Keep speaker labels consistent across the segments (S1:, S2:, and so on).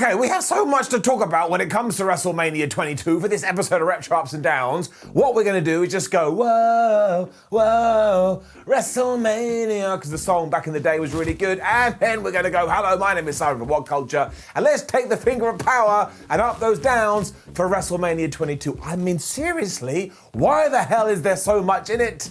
S1: Okay, we have so much to talk about when it comes to WrestleMania 22 for this episode of Retro Ups and Downs. What we're going to do is just go, whoa, whoa, WrestleMania, because the song back in the day was really good. And then we're going to go, hello, my name is Simon from WhatCulture, and let's take the finger of power and up those downs for WrestleMania 22. I mean, seriously, why the hell is there so much in it?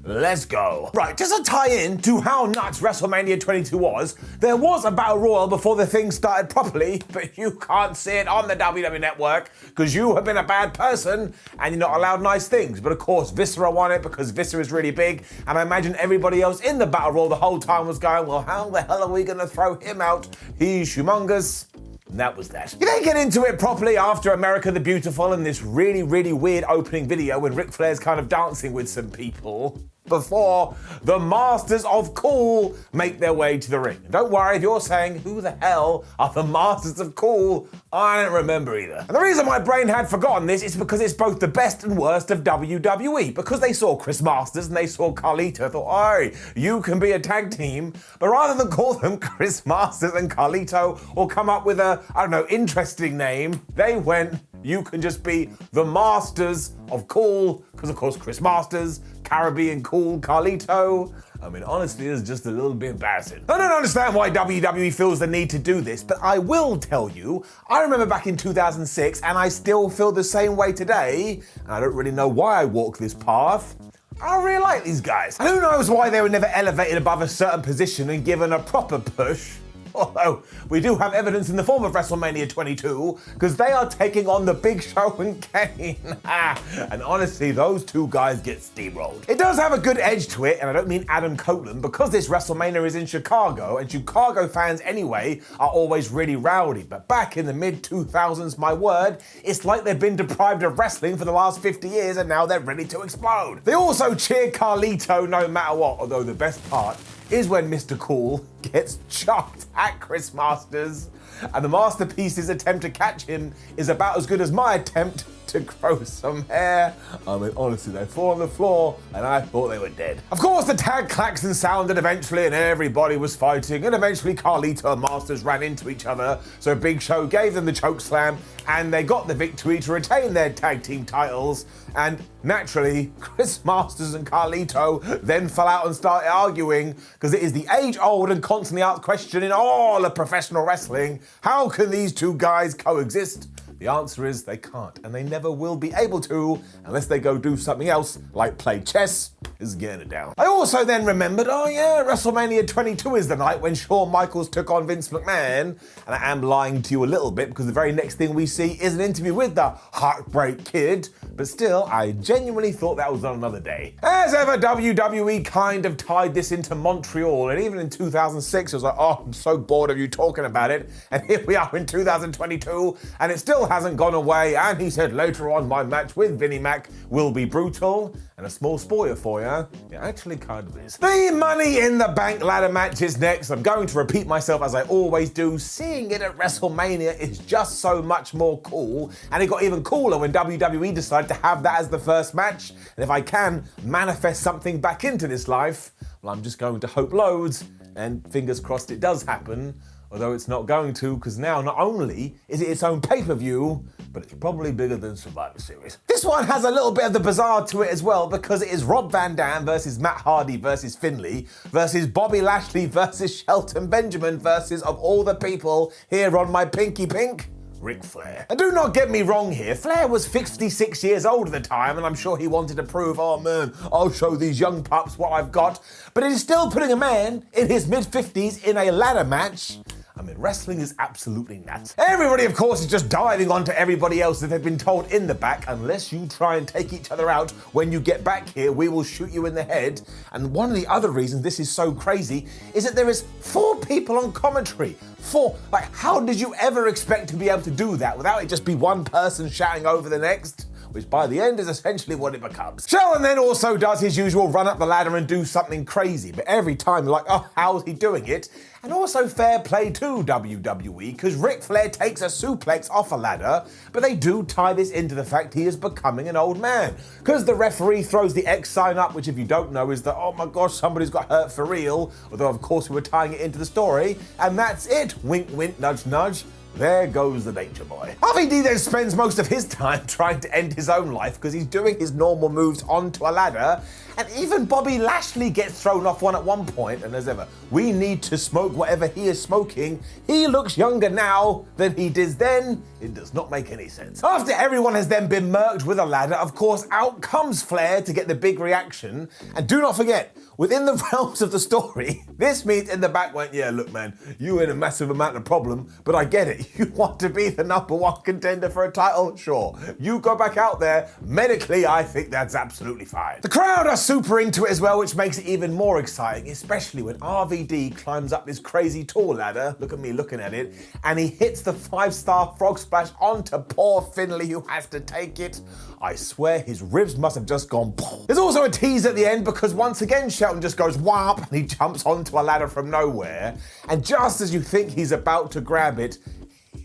S1: Let's go. Right, just to tie in to how nuts WrestleMania 22 was, there was a Battle Royal before the thing started properly, but you can't see it on the WWE Network because you have been a bad person and you're not allowed nice things. But of course, Viscera won it because Viscera is really big, and I imagine everybody else in the Battle Royal the whole time was going, well, how the hell are we going to throw him out? He's humongous. And that was that. You then get into it properly after America the Beautiful and this really, really weird opening video when Ric Flair's kind of dancing with some people before the Masters of Cool make their way to the ring. And don't worry if you're saying, who the hell are the Masters of Cool? I don't remember either. And the reason my brain had forgotten this is because it's both the best and worst of WWE. Because they saw Chris Masters and they saw Carlito, I thought, hey, you can be a tag team. But rather than call them Chris Masters and Carlito or come up with a, I don't know, interesting name, they went, you can just be the Masters of Cool, because of course Chris Masters, Caribbean Cool, Carlito. I mean, honestly, it's just a little bit embarrassing. I don't understand why WWE feels the need to do this, but I will tell you, I remember back in 2006, and I still feel the same way today, and I don't really know why I walk this path. I really like these guys. And who knows why they were never elevated above a certain position and given a proper push. Although, we do have evidence in the form of WrestleMania 22, because they are taking on the Big Show and Kane. And honestly, those two guys get steamrolled. It does have a good edge to it, and I don't mean Adam Copeland, because this WrestleMania is in Chicago, and Chicago fans anyway are always really rowdy. But back in the mid-2000s, my word, it's like they've been deprived of wrestling for the last 50 years, and now they're ready to explode. They also cheer Carlito no matter what, although the best part is when Mr. Cool gets chucked at Chris Masters, and the Masterpiece's attempt to catch him is about as good as my attempt to grow some hair. I mean, honestly, they fall on the floor, and I thought they were dead. Of course, the tag klaxon sounded eventually, and everybody was fighting, and eventually Carlito and Masters ran into each other, so Big Show gave them the choke slam, and they got the victory to retain their tag team titles, and naturally, Chris Masters and Carlito then fell out and started arguing, because it is the age-old and constantly asked question in all of professional wrestling, how can these two guys coexist? The answer is they can't, and they never will be able to unless they go do something else, like play chess, is getting it down. I also then remembered, oh yeah, WrestleMania 22 is the night when Shawn Michaels took on Vince McMahon, and I am lying to you a little bit because the very next thing we see is an interview with the Heartbreak Kid, but still, I genuinely thought that was on another day. As ever, WWE kind of tied this into Montreal, and even in 2006, it was like, oh, I'm so bored of you talking about it, and here we are in 2022, and it still hasn't gone away, and he said later on my match with Vinnie Mac will be brutal, and a small spoiler for you, it actually kind of is. The Money in the Bank ladder match is next. I'm going to repeat myself as I always do. Seeing it at WrestleMania is just so much more cool, and it got even cooler when WWE decided to have that as the first match, and if I can manifest something back into this life, well, I'm just going to hope loads, and fingers crossed it does happen. Although it's not going to, because now not only is it its own pay-per-view, but it's probably bigger than Survivor Series. This one has a little bit of the bizarre to it as well, because it is Rob Van Dam versus Matt Hardy versus Finley versus Bobby Lashley versus Shelton Benjamin versus, of all the people here on my pinky pink, Ric Flair. And do not get me wrong here, Flair was 56 years old at the time, and I'm sure he wanted to prove, oh man, I'll show these young pups what I've got, but it is still putting a man in his mid-50s in a ladder match. I mean, wrestling is absolutely nuts. Everybody, of course, is just diving onto everybody else that they've been told in the back, unless you try and take each other out when you get back here, we will shoot you in the head. And one of the other reasons this is so crazy is that there is 4 people on commentary. 4. Like, how did you ever expect to be able to do that without it just be one person shouting over the next? Which by the end is essentially what it becomes. Shelton then also does his usual run up the ladder and do something crazy, but every time you're like, oh, how's he doing it? And also fair play to WWE, because Ric Flair takes a suplex off a ladder, but they do tie this into the fact he is becoming an old man. Because the referee throws the X sign up, which if you don't know is that, oh my gosh, somebody's got hurt for real, although of course we were tying it into the story, and that's it. Wink, wink, nudge, nudge. there goes the nature boy. RVD then spends most of his time trying to end his own life because he's doing his normal moves onto a ladder, and even Bobby Lashley gets thrown off one at one point, and as ever, we need to smoke whatever he is smoking. He looks younger now than he did then. It does not make any sense. After everyone has then been murked with a ladder, of course, out comes Flair to get the big reaction, and do not forget, within the realms of the story, this means in the back went, yeah, look man, you in a massive amount of problem, but I get it. You want to be the #1 contender for a title? Sure. You go back out there. Medically, I think that's absolutely fine. The crowd are super into it as well, which makes it even more exciting, especially when RVD climbs up this crazy tall ladder, look at me looking at it, and he hits the 5-star frog splash onto poor Finley, who has to take it. I swear his ribs must have just gone poof. There's also a tease at the end because once again Shelton just goes whop and he jumps onto a ladder from nowhere, and just as you think he's about to grab it,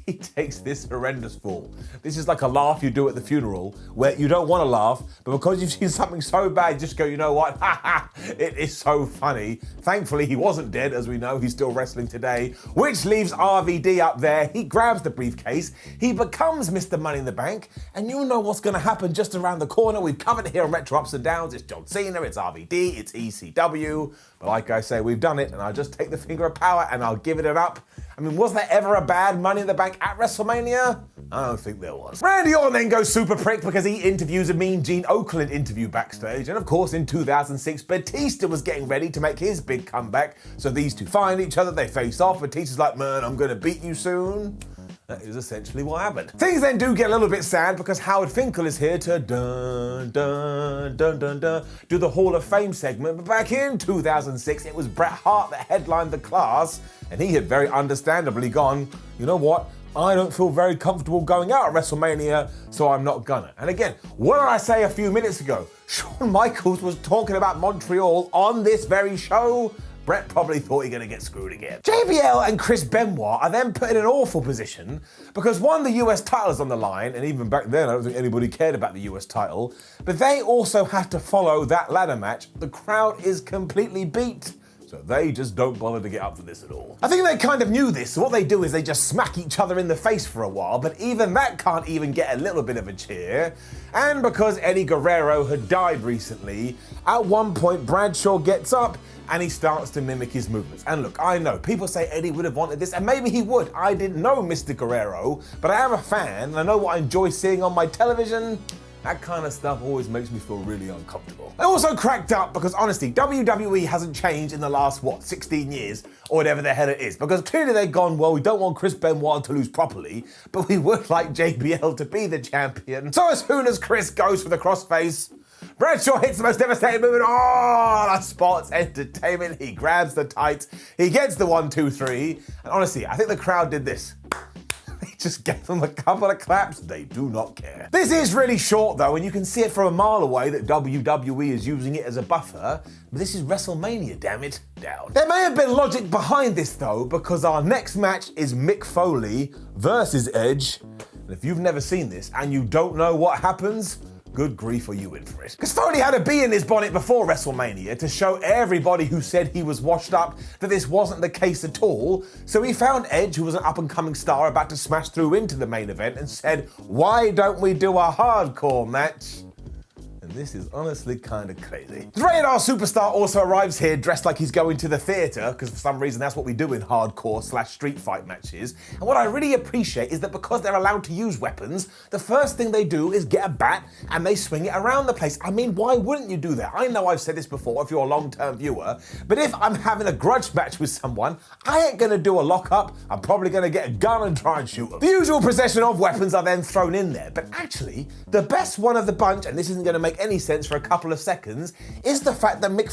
S1: he takes this horrendous fall. This is like a laugh you do at the funeral where you don't want to laugh, but because you've seen something so bad, you just go, you know what? Ha ha, it is so funny. Thankfully, he wasn't dead, as we know. He's still wrestling today, which leaves RVD up there. He grabs the briefcase. He becomes Mr. Money in the Bank, and you know what's going to happen just around the corner. We've covered it here on Retro Ups and Downs. It's John Cena, it's RVD, it's ECW. But like I say, we've done it, and I'll just take the finger of power and I'll give it an up. I mean, was there ever a bad Money in the Bank at WrestleMania? I don't think there was. Randy Orton then goes super prick because he interviews a Mean Gene Okerlund interview backstage. And of course, in 2006, Batista was getting ready to make his big comeback. So these two find each other, they face off. Batista's like, man, I'm gonna beat you soon. That is essentially what happened. Things then do get a little bit sad because Howard Finkel is here to dun, dun, dun, dun, dun, do the Hall of Fame segment. But back in 2006, it was Bret Hart that headlined the class, and he had very understandably gone, you know what? I don't feel very comfortable going out at WrestleMania, so I'm not gonna. And again, what did I say a few minutes ago? Shawn Michaels was talking about Montreal on this very show. Bret probably thought he was going to get screwed again. JBL and Chris Benoit are then put in an awful position because one, the US title is on the line, and even back then I don't think anybody cared about the US title, but they also had to follow that ladder match. The crowd is completely beat. So they just don't bother to get up for this at all. I think they kind of knew this, so what they do is they just smack each other in the face for a while, but even that can't even get a little bit of a cheer. And because Eddie Guerrero had died recently, at one point Bradshaw gets up and he starts to mimic his movements. And look, I know, people say Eddie would have wanted this, and maybe he would. I didn't know Mr. Guerrero, but I am a fan, and I know what I enjoy seeing on my television. That kind of stuff always makes me feel really uncomfortable. I also cracked up because honestly, WWE hasn't changed in the last, 16 years or whatever the hell it is. Because clearly they've gone, well, we don't want Chris Benoit to lose properly, but we would like JBL to be the champion. So as soon as Chris goes for the crossface, Bradshaw hits the most devastating move in all of sports entertainment. He grabs the tights, he gets the 1, 2, 3, and honestly, I think the crowd did this. They just gave them a couple of claps. They do not care. This is really short though, and you can see it from a mile away that WWE is using it as a buffer. But this is WrestleMania, damn it, down. There may have been logic behind this though, because our next match is Mick Foley versus Edge. And if you've never seen this and you don't know what happens, good grief, are you in for it? Because Foley had a bee in his bonnet before WrestleMania to show everybody who said he was washed up that this wasn't the case at all. So he found Edge, who was an up-and-coming star about to smash through into the main event, and said, why don't we do a hardcore match? And this is honestly kind of crazy. The Rated R superstar also arrives here dressed like he's going to the theatre, because for some reason that's what we do in hardcore/street fight matches. And what I really appreciate is that because they're allowed to use weapons, the first thing they do is get a bat and they swing it around the place. I mean, why wouldn't you do that? I know I've said this before if you're a long-term viewer, but if I'm having a grudge match with someone, I ain't gonna do a lock-up. I'm probably gonna get a gun and try and shoot them. The usual procession of weapons are then thrown in there, but actually, the best one of the bunch, and this isn't gonna make any sense for a couple of seconds, is the fact that Mick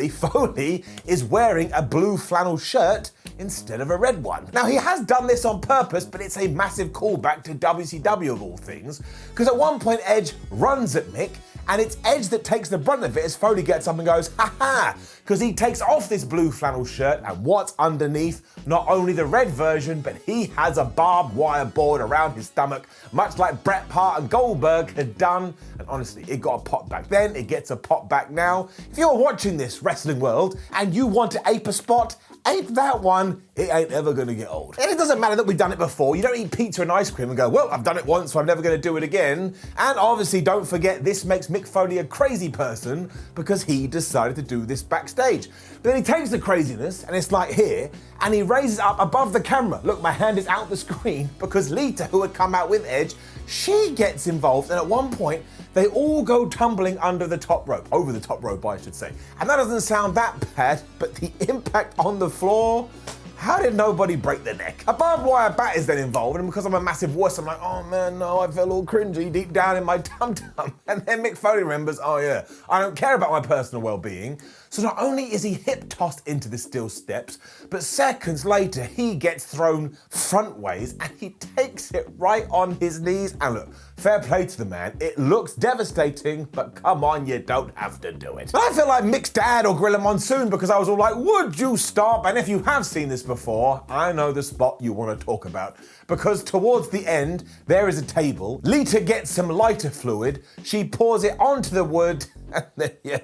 S1: Foley is wearing a blue flannel shirt instead of a red one. Now, he has done this on purpose, but it's a massive callback to WCW of all things, because at one point Edge runs at Mick, and it's Edge that takes the brunt of it as Foley gets up and goes, ha ha, because he takes off this blue flannel shirt, and what's underneath? Not only the red version, but he has a barbed wire board around his stomach, much like Bret Hart and Goldberg had done. And honestly, it got a pop back then, it gets a pop back now. If you're watching this wrestling world and you want to ape a spot, ain't that one, it ain't ever gonna get old. And it doesn't matter that we've done it before. You don't eat pizza and ice cream and go, well, I've done it once, so I'm never gonna do it again. And obviously, don't forget, this makes Mick Foley a crazy person because he decided to do this backstage. But then he takes the craziness, and it's like here, and he raises it up above the camera. Look, my hand is out the screen because Lita, who had come out with Edge, she gets involved, and at one point, they all go tumbling under the top rope, over the top rope, I should say. And that doesn't sound that bad, but the impact on the floor, how did nobody break their neck? A barbed wire bat is then involved, and because I'm a massive wuss, I'm like, oh man, no, I feel all cringy deep down in my tum-tum. And then Mick Foley remembers, oh yeah, I don't care about my personal well-being. So not only is he hip-tossed into the steel steps, but seconds later, he gets thrown front ways, and he takes it right on his knees. And look, fair play to the man. It looks devastating, but come on, you don't have to do it. But I feel like Mick's dad or Gorilla Monsoon because I was all like, would you stop? And if you have seen this before, I know the spot you want to talk about. Because towards the end, there is a table. Lita gets some lighter fluid. She pours it onto the wood, and then, yeah,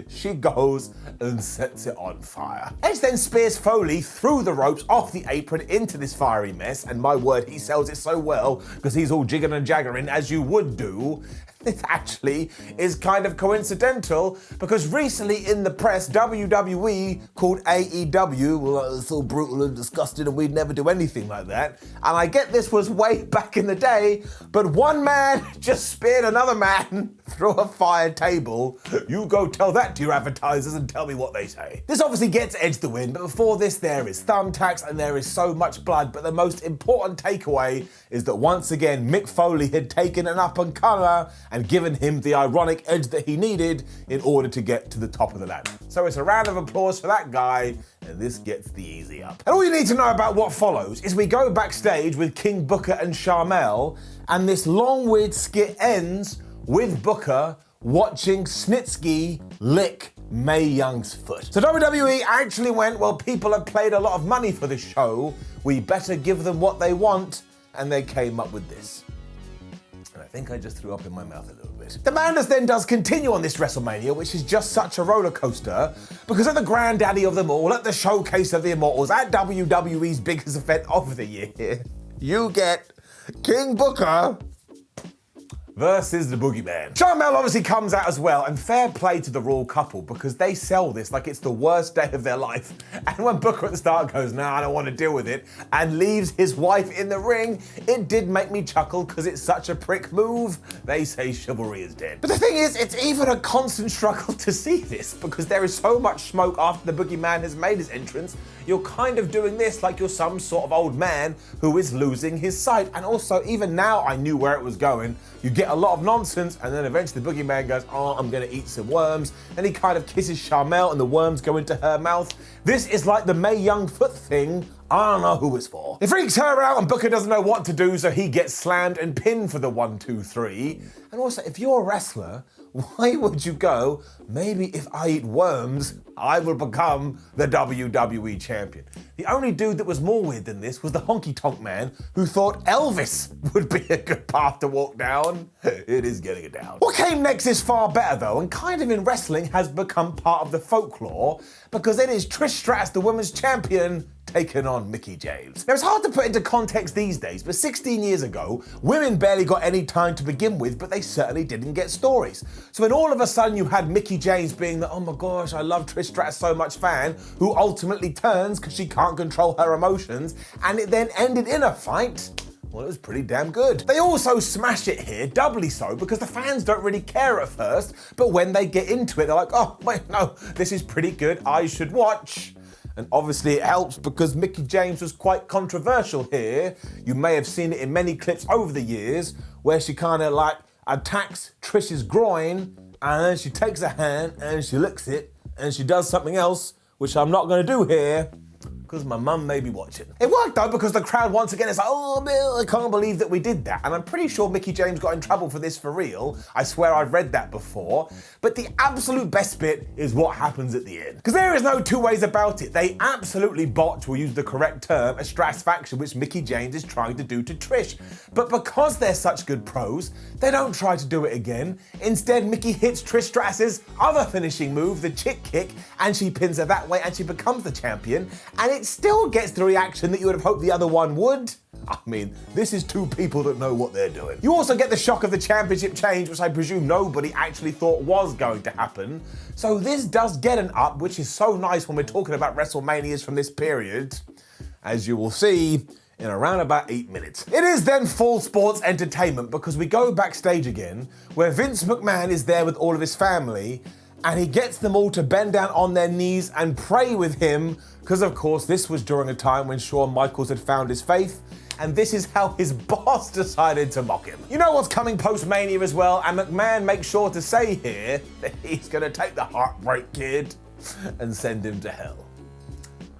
S1: she goes and sets it on fire. Edge then spears Foley through the ropes off the apron into this fiery mess, and my word, he sells it so well because he's all jigging and jaggering as you would do. This actually is kind of coincidental because recently in the press, WWE called AEW, well, it's so brutal and disgusting and we'd never do anything like that. And I get this was way back in the day, but one man just speared another man through a fire table. You go tell that to your advertisers and tell me what they say. This obviously gets Edge the win, but before this there is thumbtacks and there is so much blood, but the most important takeaway is that once again, Mick Foley had taken an up-and-comer and given him the ironic edge that he needed in order to get to the top of the ladder. So it's a round of applause for that guy, and this gets the easy up. And all you need to know about what follows is we go backstage with King Booker and Sharmell, and this long weird skit ends with Booker watching Snitsky lick Mae Young's foot. So WWE actually went, well, people have paid a lot of money for this show, we better give them what they want, and they came up with this. And I think I just threw up in my mouth a little bit. The madness then does continue on this WrestleMania, which is just such a roller coaster, because at the granddaddy of them all, at the showcase of the Immortals, at WWE's biggest event of the year, you get King Booker versus the Boogeyman. Sharmell obviously comes out as well, and fair play to the Royal couple because they sell this like it's the worst day of their life. And when Booker at the start goes, nah, I don't want to deal with it, and leaves his wife in the ring, it did make me chuckle because it's such a prick move. They say chivalry is dead. But the thing is, it's even a constant struggle to see this because there is so much smoke after the Boogeyman has made his entrance. You're kind of doing this like you're some sort of old man who is losing his sight. And also, even now I knew where it was going. You get a lot of nonsense, and then eventually the Boogeyman goes, oh, I'm gonna eat some worms. Then he kind of kisses Sharmell and the worms go into her mouth. This is like the Mae Young foot thing. I don't know who it's for. It freaks her out and Booker doesn't know what to do, so he gets slammed and pinned for the 1, 2, 3. And also, if you're a wrestler, why would you go, maybe if I eat worms, I will become the WWE champion? The only dude that was more weird than this was the honky tonk man who thought Elvis would be a good path to walk down. It is getting it down. What came next is far better though, and kind of in wrestling has become part of the folklore because it is Trish Stratus, the women's champion, taking on Mickie James. Now, it's hard to put into context these days, but 16 years ago, women barely got any time to begin with, but they certainly didn't get stories. So when all of a sudden you had Mickie James being the, oh my gosh, I love Trish Stratus so much fan, who ultimately turns because she can't control her emotions, and it then ended in a fight, well, it was pretty damn good. They also smash it here, doubly so, because the fans don't really care at first, but when they get into it, they're like, oh, wait, no, this is pretty good, I should watch. And obviously it helps because Mickie James was quite controversial here. You may have seen it in many clips over the years where she kind of like attacks Trish's groin and then she takes her hand and she licks it and she does something else, which I'm not going to do here because my mum may be watching. It worked though because the crowd once again is like, oh Bill, I can't believe that we did that. And I'm pretty sure Mickie James got in trouble for this for real. I swear I've read that before. But the absolute best bit is what happens at the end. Because there is no two ways about it. They absolutely botch, we'll use the correct term, a stratisfaction which Mickie James is trying to do to Trish. But because they're such good pros, they don't try to do it again. Instead, Mickie hits Trish Stratus's other finishing move, the chick kick, and she pins her that way and she becomes the champion. And it still gets the reaction that you would have hoped the other one would. I mean, this is two people that know what they're doing. You also get the shock of the championship change, which I presume nobody actually thought was going to happen. So this does get an up, which is so nice when we're talking about WrestleManias from this period, as you will see in around about 8 minutes. It is then full sports entertainment because we go backstage again, where Vince McMahon is there with all of his family, and he gets them all to bend down on their knees and pray with him, because of course this was during a time when Shawn Michaels had found his faith, and this is how his boss decided to mock him. You know what's coming post-Mania as well, and McMahon makes sure to say here that he's gonna take the Heartbreak Kid and send him to hell.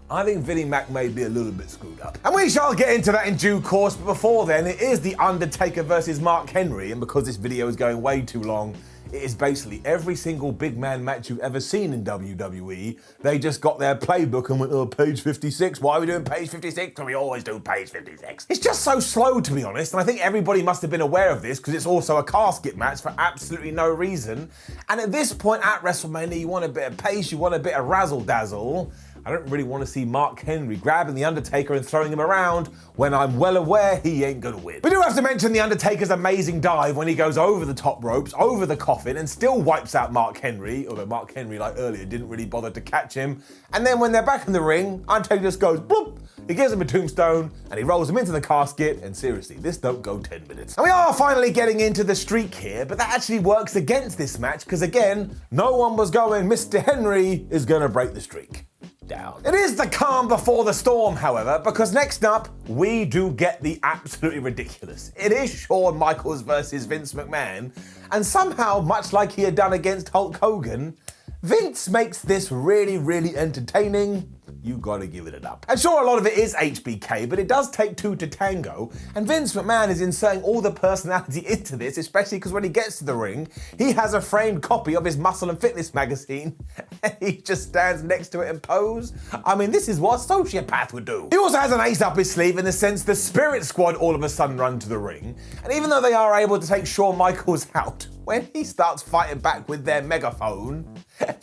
S1: I think Vinnie Mac may be a little bit screwed up. And we shall get into that in due course, but before then, it is the Undertaker versus Mark Henry, and because this video is going way too long, it is basically every single big man match you've ever seen in WWE. They just got their playbook and went, oh, page 56. Why are we doing page 56? Because we always do page 56. It's just so slow, to be honest, and I think everybody must have been aware of this because it's also a casket match for absolutely no reason. And at this point at WrestleMania, you want a bit of pace, you want a bit of razzle-dazzle. I don't really want to see Mark Henry grabbing The Undertaker and throwing him around when I'm well aware he ain't gonna win. We do have to mention The Undertaker's amazing dive when he goes over the top ropes, over the coffin, and still wipes out Mark Henry, although Mark Henry, like earlier, didn't really bother to catch him. And then when they're back in the ring, Undertaker just goes bloop, he gives him a tombstone, and he rolls him into the casket, and seriously, this don't go 10 minutes. And we are finally getting into the streak here, but that actually works against this match, because again, no one was going, Mr. Henry is gonna break the streak. Down. It is the calm before the storm, however, because next up, we do get the absolutely ridiculous. It is Shawn Michaels versus Vince McMahon, and somehow, much like he had done against Hulk Hogan, Vince makes this really, really entertaining. You gotta give it up. And sure, a lot of it is HBK, but it does take two to tango, and Vince McMahon is inserting all the personality into this, especially because when he gets to the ring, he has a framed copy of his Muscle and Fitness magazine, and he just stands next to it and pose. I mean, this is what a sociopath would do. He also has an ace up his sleeve in the sense the Spirit Squad all of a sudden run to the ring, and even though they are able to take Shawn Michaels out, when he starts fighting back with their megaphone,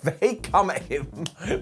S1: they come at him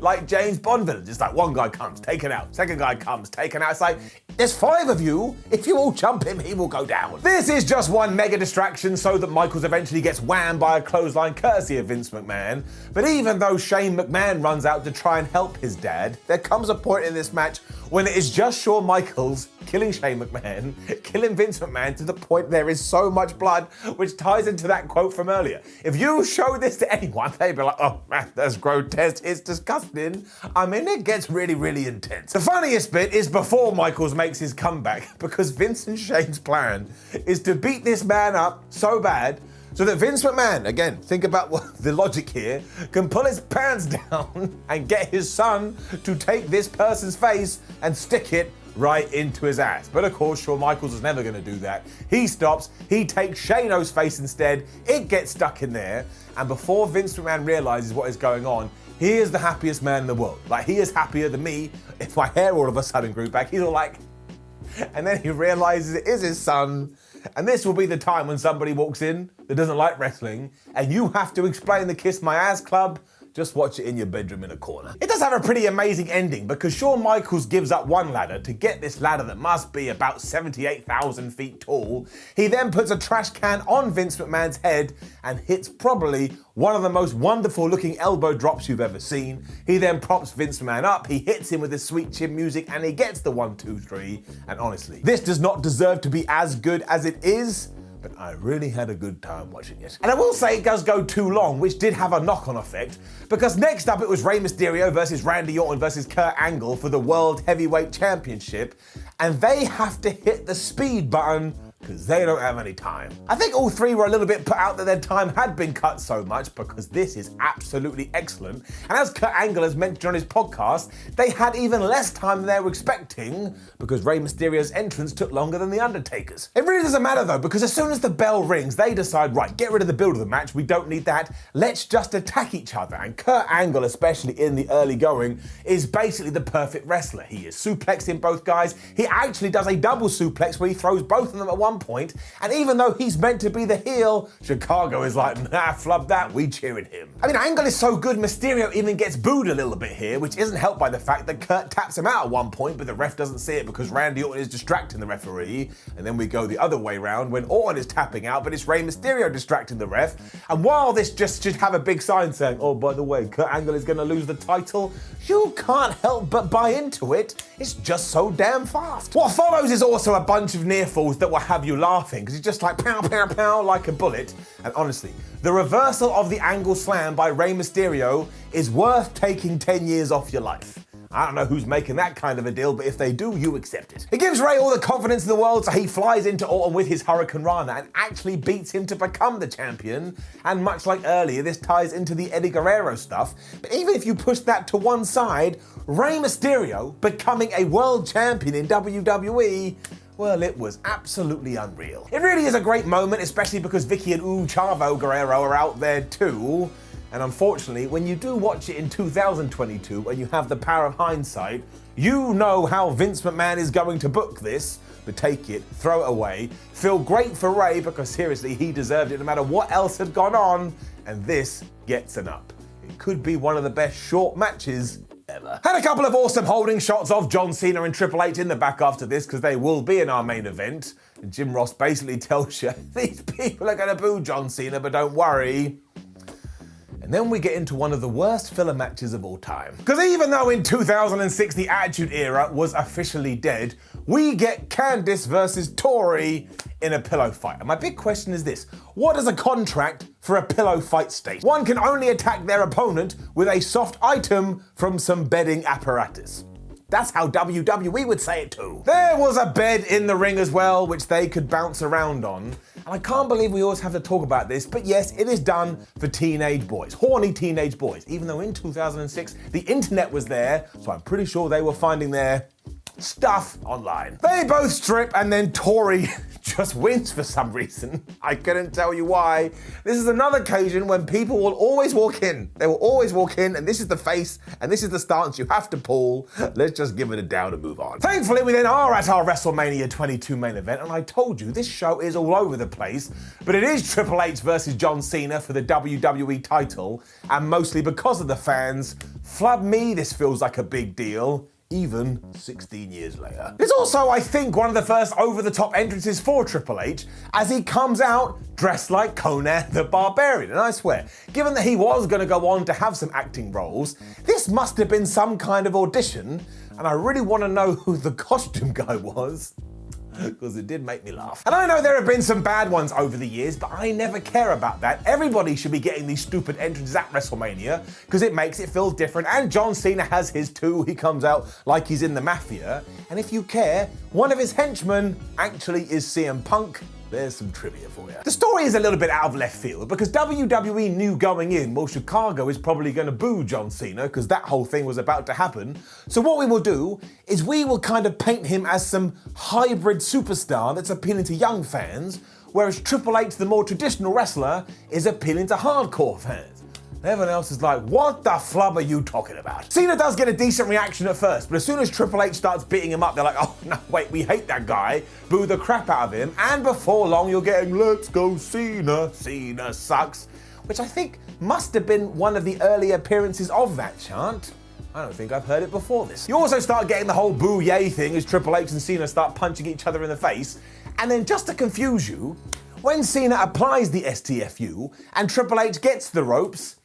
S1: like James Bond villains. It's like one guy comes, taken out, second guy comes, taken out. It's like, there's 5 of you. If you all jump him, he will go down. This is just one mega distraction so that Michaels eventually gets whammed by a clothesline courtesy of Vince McMahon. But even though Shane McMahon runs out to try and help his dad, there comes a point in this match when it is just Shawn Michaels killing Shane McMahon, killing Vince McMahon to the point there is so much blood, which ties into that quote from earlier. If you show this to anyone, they'd be like, oh man, that's grotesque, it's disgusting. I mean, it gets really, really intense. The funniest bit is before Michaels makes his comeback, because Vince and Shane's plan is to beat this man up so bad so that Vince McMahon, again, think about what the logic here, can pull his pants down and get his son to take this person's face and stick it right into his ass. But of course, Shawn Michaels was never going to do that. He stops, he takes Shane-O's face instead, it gets stuck in there, and before Vince McMahon realizes what is going on, he is the happiest man in the world. Like, he is happier than me if my hair all of a sudden grew back. He's all like, and then he realizes it is his son. And this will be the time when somebody walks in that doesn't like wrestling, and you have to explain the Kiss My Ass Club. Just watch it in your bedroom in a corner. It does have a pretty amazing ending because Shawn Michaels gives up one ladder to get this ladder that must be about 78,000 feet tall. He then puts a trash can on Vince McMahon's head and hits probably one of the most wonderful looking elbow drops you've ever seen. He then props Vince McMahon up, he hits him with his sweet chin music, and he gets the 1, 2, 3. And honestly, this does not deserve to be as good as it is, but I really had a good time watching it. And I will say it does go too long, which did have a knock-on effect, because next up it was Rey Mysterio versus Randy Orton versus Kurt Angle for the World Heavyweight Championship, and they have to hit the speed button because they don't have any time. I think all three were a little bit put out that their time had been cut so much, because this is absolutely excellent. And as Kurt Angle has mentioned on his podcast, they had even less time than they were expecting because Rey Mysterio's entrance took longer than The Undertaker's. It really doesn't matter though, because as soon as the bell rings, they decide, right, get rid of the build of the match, we don't need that, let's just attack each other. And Kurt Angle, especially in the early going, is basically the perfect wrestler. He is suplexing both guys. He actually does a double suplex where he throws both of them at one point, and even though he's meant to be the heel, Chicago is like, nah, flub that, we cheering him. I mean, Angle is so good, Mysterio even gets booed a little bit here, which isn't helped by the fact that Kurt taps him out at one point, but the ref doesn't see it because Randy Orton is distracting the referee, and then we go the other way round when Orton is tapping out, but it's Rey Mysterio distracting the ref, and while this just should have a big sign saying, oh, by the way, Kurt Angle is going to lose the title, you can't help but buy into it. It's just so damn fast. What follows is also a bunch of near falls that will have you laughing, because it's just like pow, pow, pow, like a bullet. And honestly, the reversal of the Angle slam by Rey Mysterio is worth taking 10 years off your life. I don't know who's making that kind of a deal, but if they do, you accept it. It gives Rey all the confidence in the world, so he flies into Orton with his Hurricane Rana and actually beats him to become the champion. And much like earlier, this ties into the Eddie Guerrero stuff. But even if you push that to one side, Rey Mysterio becoming a world champion in WWE, well, it was absolutely unreal. It really is a great moment, especially because Vicky and Chavo Guerrero are out there too. And unfortunately, when you do watch it in 2022 and you have the power of hindsight, you know how Vince McMahon is going to book this, but take it, throw it away, feel great for Rey because seriously, he deserved it no matter what else had gone on, and this gets an up. It could be one of the best short matches ever. Had a couple of awesome holding shots of John Cena and Triple H in the back after this because they will be in our main event. And Jim Ross basically tells you, these people are going to boo John Cena, but don't worry. And then we get into one of the worst filler matches of all time. Because even though in 2006 the Attitude Era was officially dead, we get Candice versus Tory in a pillow fight. And my big question is this: what does a contract for a pillow fight state? One can only attack their opponent with a soft item from some bedding apparatus. That's how WWE would say it too. There was a bed in the ring as well, which they could bounce around on. And I can't believe we always have to talk about this, but yes, it is done for teenage boys, horny teenage boys. Even though in 2006, the internet was there, so I'm pretty sure they were finding their stuff online. They both strip and then Tory just wins for some reason. I couldn't tell you why. This is another occasion when people will always walk in. They will always walk in, and this is the face and this is the stance you have to pull. Let's just give it a down and move on. Thankfully, we then are at our WrestleMania 22 main event, and I told you this show is all over the place, but it is Triple H versus John Cena for the WWE title, and mostly because of the fans. Flub me, this feels like a big deal. Even 16 years later. It's also, I think, one of the first over-the-top entrances for Triple H, as he comes out dressed like Conan the Barbarian. And I swear, given that he was going to go on to have some acting roles, this must have been some kind of audition, and I really want to know who the costume guy was, because it did make me laugh. And I know there have been some bad ones over the years, but I never care about that. Everybody should be getting these stupid entrances at WrestleMania because it makes it feel different, and John Cena has his too. He comes out like he's in the Mafia, and if you care, one of his henchmen actually is CM Punk. There's some trivia for you. The story is a little bit out of left field because WWE knew going in, well, Chicago is probably going to boo John Cena because that whole thing was about to happen. So what we will do is we will kind of paint him as some hybrid superstar that's appealing to young fans, whereas Triple H, the more traditional wrestler, is appealing to hardcore fans. Everyone else is like, what the flub are you talking about? Cena does get a decent reaction at first, but as soon as Triple H starts beating him up, they're like, oh no, wait, we hate that guy, boo the crap out of him, and before long you're getting, let's go Cena, Cena sucks, which I think must have been one of the early appearances of that chant. I don't think I've heard it before this. You also start getting the whole boo yay thing as Triple H and Cena start punching each other in the face, and then just to confuse you, when Cena applies the STFU and Triple H gets the ropes,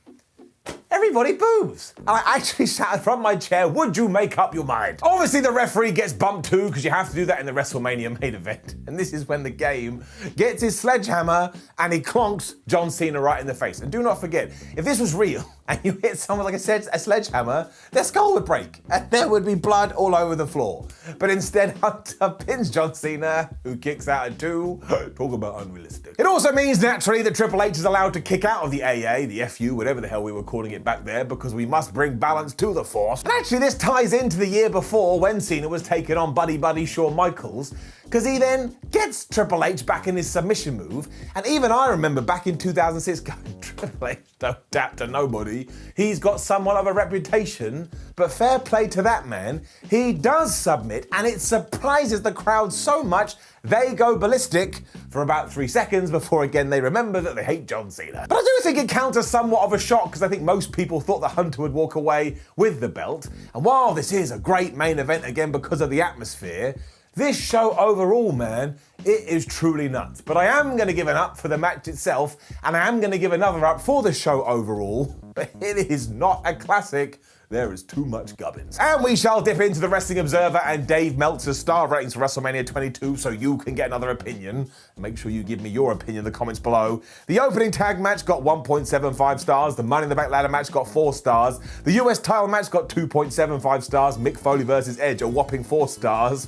S1: everybody boos. And I actually shouted from my chair, would you make up your mind? Obviously the referee gets bumped too, because you have to do that in the WrestleMania main event. And this is when the game gets his sledgehammer and he clonks John Cena right in the face. And do not forget, if this was real and you hit someone like a sledgehammer, their skull would break and there would be blood all over the floor. But instead, Hunter pins John Cena, who kicks out at 2. Talk about unrealistic. It also means naturally that Triple H is allowed to kick out of the AA, the FU, whatever the hell we were calling it back there, because we must bring balance to the force. And actually this ties into the year before when Cena was taking on buddy Shawn Michaels, because he then gets Triple H back in his submission move, and even I remember back in 2006 going, Triple H don't tap to nobody. He's got somewhat of a reputation, but fair play to that man. He does submit, and it surprises the crowd so much they go ballistic for about 3 seconds before again they remember that they hate John Cena. But I do think it counts as somewhat of a shock because I think most people thought the Hunter would walk away with the belt. And while this is a great main event again because of the atmosphere, this show overall, man, it is truly nuts. But I am going to give an up for the match itself, and I am going to give another up for the show overall. But it is not a classic. There is too much gubbins. And we shall dip into the Wrestling Observer and Dave Meltzer's star ratings for WrestleMania 22 so you can get another opinion. Make sure you give me your opinion in the comments below. The opening tag match got 1.75 stars. The Money in the Bank ladder match got 4 stars. The US title match got 2.75 stars. Mick Foley versus Edge, a whopping 4 stars.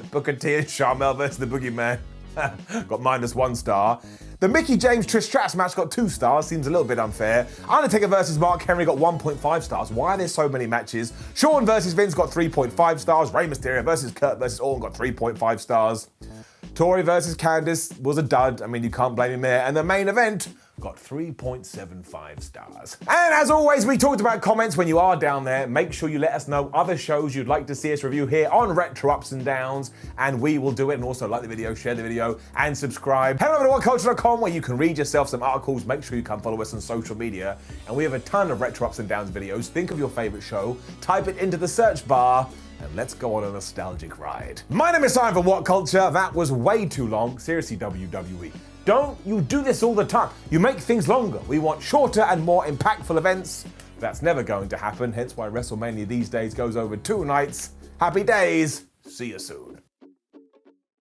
S1: Booker T and Sharmell versus the Boogeyman got -1 star. The Mickie James Trish Stratus match got 2 stars, seems a little bit unfair. Undertaker versus Mark Henry got 1.5 stars. Why are there so many matches? Shawn versus Vince got 3.5 stars. Rey Mysterio versus Kurt versus Orton got 3.5 stars. Tory versus Candice was a dud. I mean, you can't blame him there. And the main event got 3.75 stars. And as always, we talked about comments when you are down there. Make sure you let us know other shows you'd like to see us review here on Retro Ups and Downs, and we will do it. And also like the video, share the video, and subscribe. Head over to WhatCulture.com where you can read yourself some articles. Make sure you come follow us on social media. And we have a ton of Retro Ups and Downs videos. Think of your favorite show, type it into the search bar, and let's go on a nostalgic ride. My name is Simon from WhatCulture. That was way too long. Seriously, WWE. Don't you do this all the time. You make things longer. We want shorter and more impactful events. That's never going to happen, hence why WrestleMania these days goes over 2 nights. Happy days. See you soon.